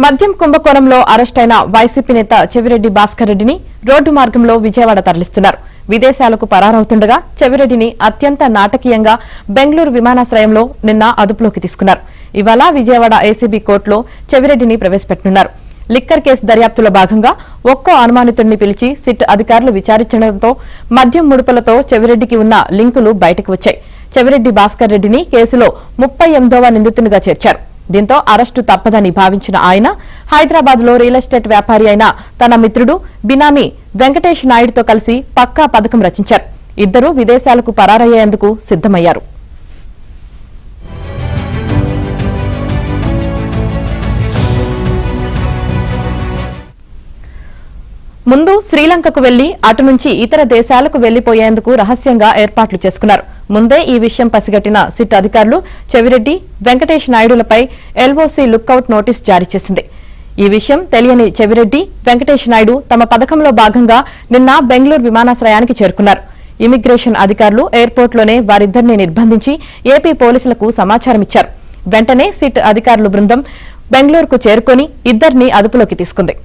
మద్యం కుంభకోణంలో అరెస్టైన వైసీపీ నేత చెవిరెడ్డి భాస్కర్ రెడ్డిని రోడ్డు మార్గంలో విజయవాడ తరలిస్తున్నారు. విదేశాలకు పరారవుతుండగా చెవిరెడ్డిని అత్యంత నాటకీయంగా బెంగళూరు విమానాశ్రయంలో నిన్న అదుపులోకి తీసుకున్నారు. ఇవాళ విజయవాడ ఏసీబీ కోర్టులో చెవిరెడ్డిని ప్రవేశపెట్టనున్నారు. లిక్కర్ కేసు దర్యాప్తులో భాగంగా ఒక్కో అనుమానితుడిని పిలిచి సిట్ అధికారులు విచారించడంతో మద్యం ముడుపులతో చెవిరెడ్డికి ఉన్న లింకులు బయటకు వచ్చాయి. చెవిరెడ్డి భాస్కర్ రెడ్డిని కేసులో 38వ నిందితునిగా చేర్చారు. దీంతో అరెస్టు తప్పదని భావించిన ఆయన హైదరాబాద్ లో రియల్ ఎస్టేట్ వ్యాపారి అయిన తన మిత్రుడు బినామీ వెంకటేష్ నాయుడుతో కలిసి పక్కా పథకం రచించారు. ఇద్దరూ విదేశాలకు పరారయ్యేందుకు సిద్దమయ్యారు. ముందు శ్రీలంకకు వెళ్లి అటు నుంచి ఇతర దేశాలకు వెళ్లిపోయేందుకు రహస్యంగా ఏర్పాట్లు చేసుకున్నారు. ముందే ఈ విషయం పసిగట్టిన సిట్ అధికారులు చెవిరెడ్డి, వెంకటేష్ నాయుడులపై ఎల్ఓసీ లుక్అవుట్ నోటీస్ జారీ చేసింది. ఈ విషయం తెలియని చెవిరెడ్డి, వెంకటేష్ నాయుడు తమ పథకంలో భాగంగా నిన్న బెంగళూరు విమానాశ్రయానికి చేరుకున్నారు. ఇమిగ్రేషన్ అధికారులు ఎయిర్పోర్ట్లోనే వారిద్దరిని నిర్బంధించి ఏపీ పోలీసులకు సమాచారం ఇచ్చారు. వెంటనే సిట్ అధికారుల బృందం బెంగళూరుకు చేరుకుని ఇద్దరిని అదుపులోకి తీసుకుంది.